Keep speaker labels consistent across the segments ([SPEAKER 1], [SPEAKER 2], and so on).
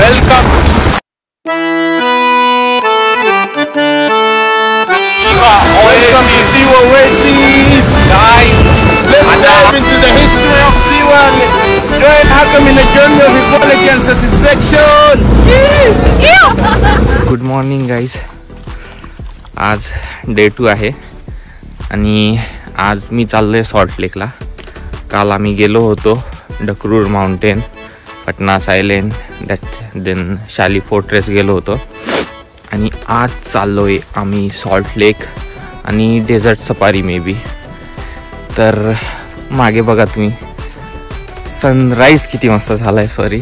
[SPEAKER 1] Welcome. Welcome to Siwa Oasis. Guys, let's dive into the history of Siwa and join Hakam in the journey of equality and satisfaction.
[SPEAKER 2] Good morning guys. आज day 2 आहे आणि आज मी चाललो आहे salt लेकला. काल आम्ही गेलो होतो ढकरूर माउंटेन, पटनास आयलँड, देन शाली फोर्ट्रेस गेलो होतो आणि आज चाललो आहे आम्ही सॉल्ट लेक आणि डेझर्ट सफारी मे बी. तर मागे बघा तुम्ही, सनराईज किती मस्त झाला आहे सॉरी.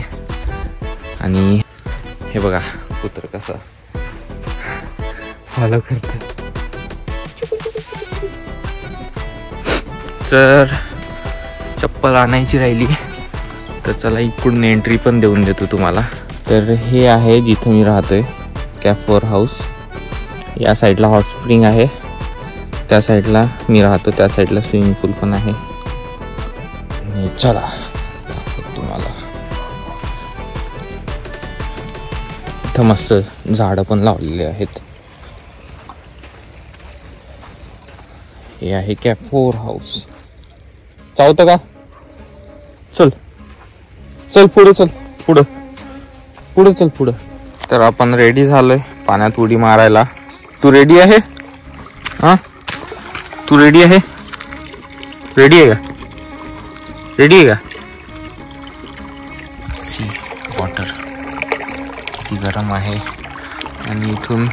[SPEAKER 2] आणि हे बघा कुत्र कसं फॉलो करतं. तर चप्पल आणायची राहिली तर चला इकडून एंट्री पण देऊन देतो तुम्हाला. तर हे आहे जिथे मी राहतोय, कॅफोर हाऊस. या साईडला हॉट स्प्रिंग आहे, त्या साईडला मी राहतो त्या साईडला स्विमिंग पूल पण आहे. चला तुम्हाला इथं मस्त झाडं पण लावलेले आहेत. हे आहे कॅफोर हाऊस. चावतं का? चल चल पुढे, चल पुढं पुढं, चल पुढं. तर आपण रेडी झालोय पाण्यात उडी मारायला. तू रेडी आहे? हा, तू रेडी आहे? रेडी आहे का? रेडी आहे का? सी वॉटर किती गरम आहे आणि इथून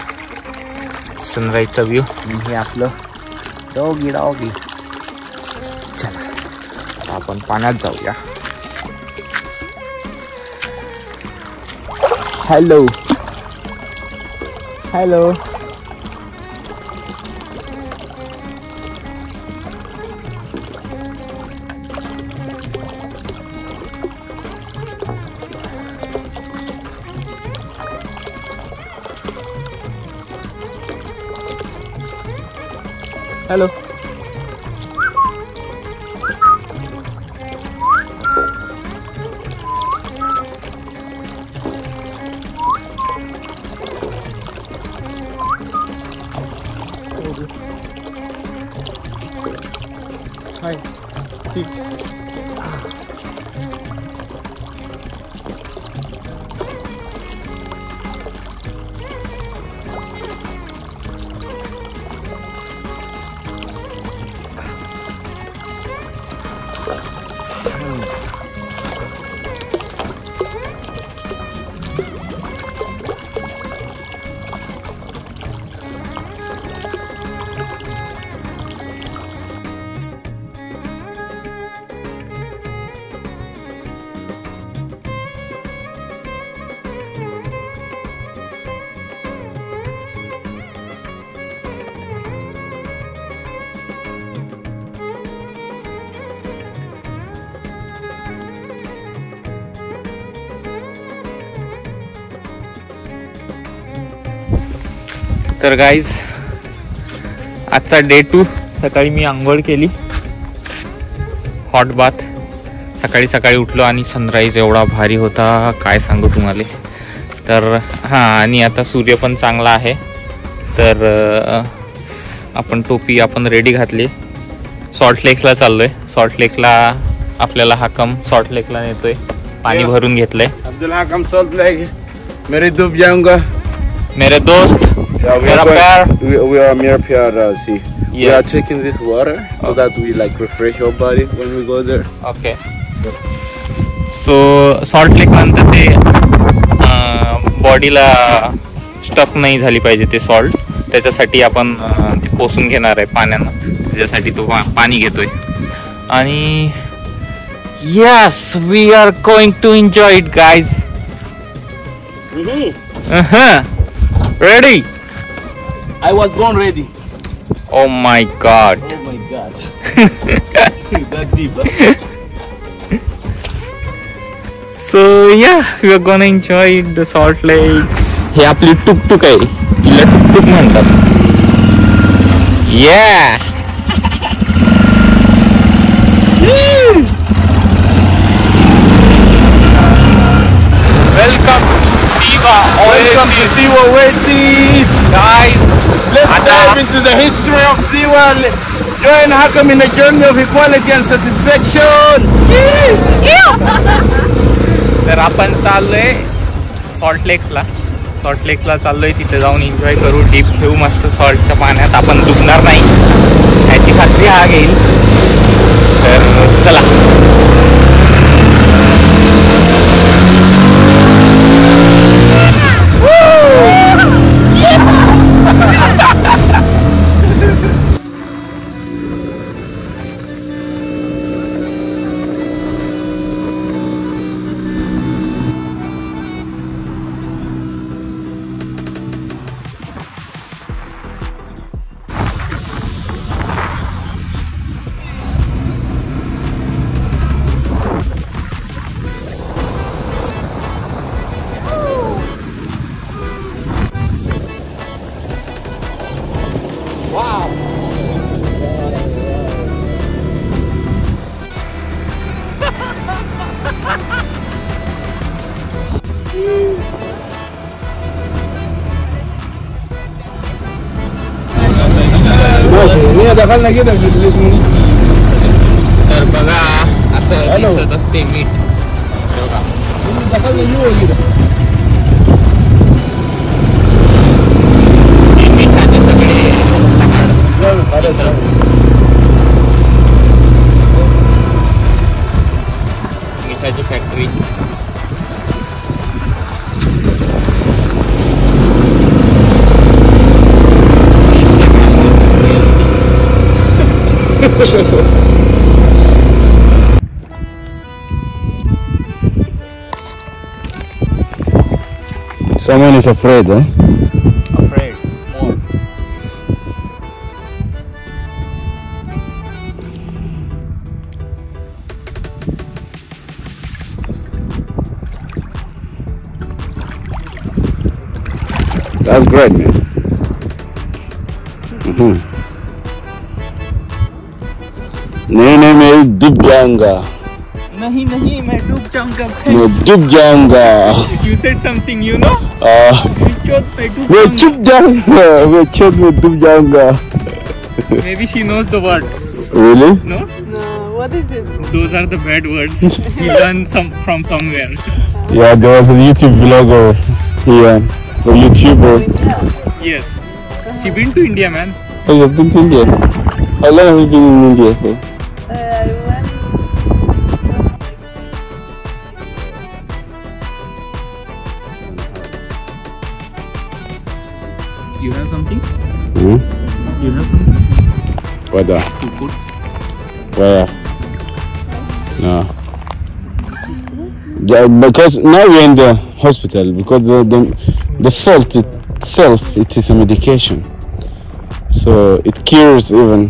[SPEAKER 2] सनराईजचा व्ह्यू. हे आपलं डॉगी डॉगी. चला आता आपण पाण्यात जाऊया. Hello hello. हॅलो. हाय. तर गाईज आजचा डे 2. सकाळी मी आंघोळ केली, हॉट बाथ. सकाळी सकाळी उठलो आणि सनराईज एवढा भारी होता काय सांगू तुम्हाला. तर हां, आणि आता सूर्य पण चांगला आहे. तर आपण टोपी आपण रेडी घातली. सॉल्ट लेकला चाललोय. सॉल्ट लेकला आपल्याला हाकम सॉल्ट लेकला नेतोय. पाणी भरून घेतलंय.
[SPEAKER 1] Abdul Hakam Salt Lake. मेरे दो जाऊंगा.
[SPEAKER 2] मेरे दोस्त.
[SPEAKER 1] We are mere pyar. See, we are taking this water so that we like refresh our body when we go there.
[SPEAKER 2] Okay. So salt lake नंतर ते बॉडीला स्टक नाही झाली पाहिजे ते सॉल्ट. त्याच्यासाठी आपण ते पोसून घेणार आहे पाण्यानं. त्याच्यासाठी तो पाणी घेतोय. आणि yes, we are going to enjoy it guys. Ready?
[SPEAKER 1] I was born ready.
[SPEAKER 2] Oh my god.
[SPEAKER 1] Oh my god. That deep.
[SPEAKER 2] So yeah, we are gonna enjoy the salt lakes. हे आपली टुकटुक आहे, तिला tuktuk म्हणतात. Yeah.
[SPEAKER 1] Welcome Welcome to Siwa Oasis, guys. Let's dive into the history of Siwa. Join Hakam in a journey of equality and satisfaction.
[SPEAKER 2] तर आपण चाललोय salt लेकला चाललोय. तिथे जाऊन एन्जॉय करू, डीप घेऊ मस्त सॉल्टच्या पाण्यात. आपण डुबणार नाही याची खात्री हा घेईल. तर चला.
[SPEAKER 1] دخلنا كده في الاسم.
[SPEAKER 2] तर बघा असं दिसत असते मीठ.
[SPEAKER 1] دخلنا جوه كده.
[SPEAKER 2] मिठाचे सगळे मिठाची factory.
[SPEAKER 1] Someone is afraid, eh?
[SPEAKER 2] Afraid. More.
[SPEAKER 1] That's great, man. नहीं मैं डूब जाऊंगा.
[SPEAKER 2] नहीं मैं डूब जाऊंगा.
[SPEAKER 1] मैं डूब जाऊंगा.
[SPEAKER 2] You said something, you know?
[SPEAKER 1] मैं डूब जाऊंगा.
[SPEAKER 2] Maybe she knows the word.
[SPEAKER 1] Really?
[SPEAKER 2] No?
[SPEAKER 3] No, what is it?
[SPEAKER 2] Those are the bad words. We learned from somewhere.
[SPEAKER 1] Yeah, there was a YouTube vlogger here, a YouTuber.
[SPEAKER 2] Yes. She been to India, man.
[SPEAKER 1] Oh, you've been to India? How long have you been in India for?
[SPEAKER 3] I went.
[SPEAKER 2] You have something?
[SPEAKER 1] Hmm?
[SPEAKER 2] You have something
[SPEAKER 1] What?
[SPEAKER 2] to put?
[SPEAKER 1] Where? No. Yeah, because now we're in the hospital because the salt itself, it is a medication, so it cures even.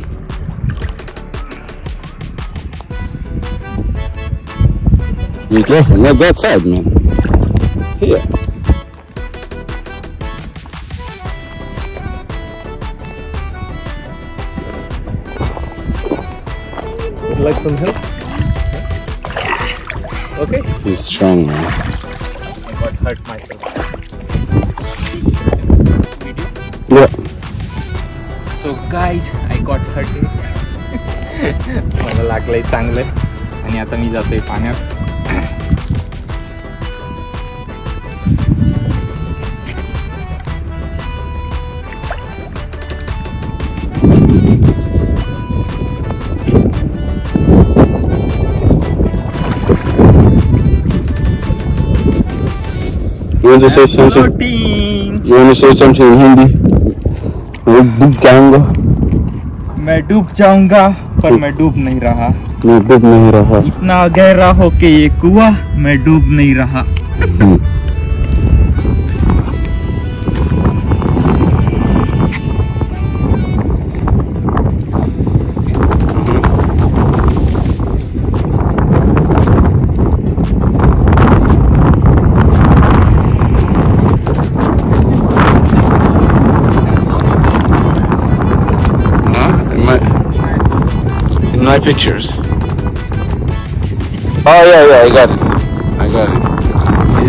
[SPEAKER 1] Be careful, not that side, man. Here.
[SPEAKER 2] Would you like some help? Okay.
[SPEAKER 1] He's strong, man.
[SPEAKER 2] I got hurt myself.
[SPEAKER 1] Yeah.
[SPEAKER 2] So guys, I got hurt. मला लागलंय चांगलं आणि आता मी जातोय पाण्यात.
[SPEAKER 1] You want to say something? You want to say something in Hindi? मैं डूब जाऊंगा.
[SPEAKER 2] मैं डूब जाऊंगा पर मैं डूब नहीं रहा.
[SPEAKER 1] मैं डूब नहीं रहा.
[SPEAKER 2] इतना गहरा हो के ये कुआं मैं डूब नहीं रहा.
[SPEAKER 1] In my pictures. Oh yeah, I got it.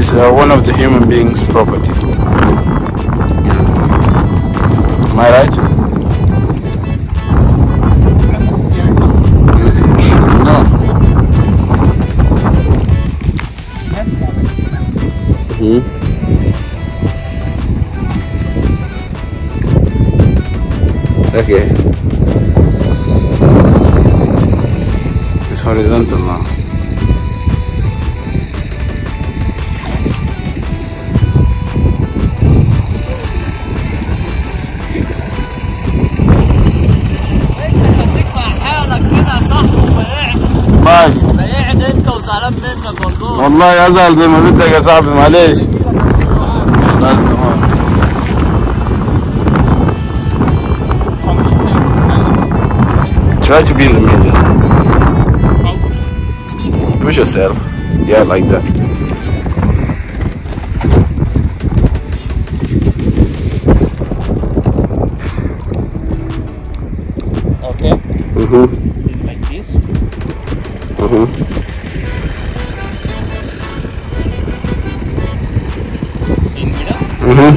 [SPEAKER 1] is one of the human beings' property. Am I right? No.
[SPEAKER 2] Okay.
[SPEAKER 1] It's horizontal now.
[SPEAKER 4] بعيد انت وزعلان منك والله.
[SPEAKER 1] والله ازعل زي ما بدك يا صاحبي معلش. بس تمام. Try to be in the middle. Push yourself. Yeah, like that.
[SPEAKER 2] Okay. Like this. In middle.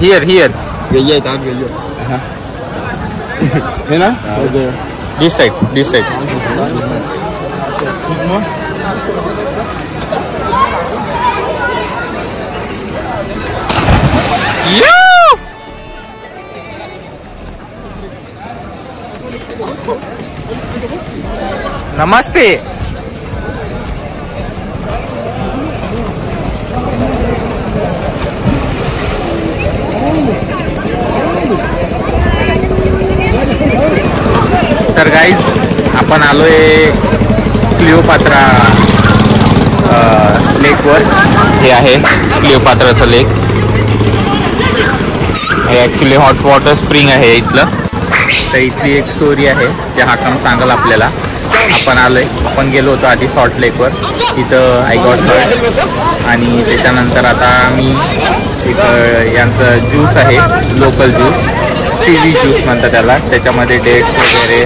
[SPEAKER 2] Here.
[SPEAKER 1] Gaya tahan gaya. Hina?
[SPEAKER 2] This side. नमस्ते. तर guys आपण आलोय Cleopatra lacquer. हे आहे क्लिओपात्राचं lake. हे actually hot water spring आहे इथलं. तर इथली एक स्टोरी आहे जे हाकम सांगाल आपल्याला. आपण आलोय, आपण गेलो होतो आधी सॉल्ट लेकवर. इथं आय गॉट हर्ट. आणि त्याच्यानंतर आता मी एक यांचं ज्यूस आहे, लोकल ज्यूस, सीवी ज्यूस म्हणतात त्याला. त्याच्यामध्ये डेट्स वगैरे,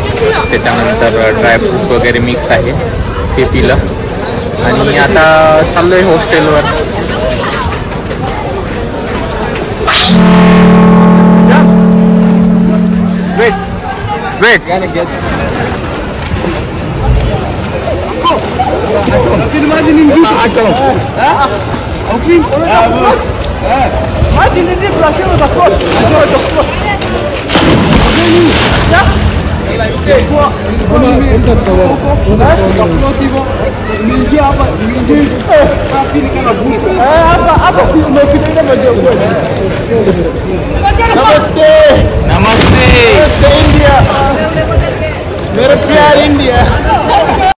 [SPEAKER 2] त्याच्यानंतर ड्रायफ्रूट्स वगैरे मिक्स आहे, ते पिलं. आणि आता चाललो आहे हॉस्टेलवर. वेट
[SPEAKER 1] नमस्ते इंडिया, मेरे प्यार इंडिया.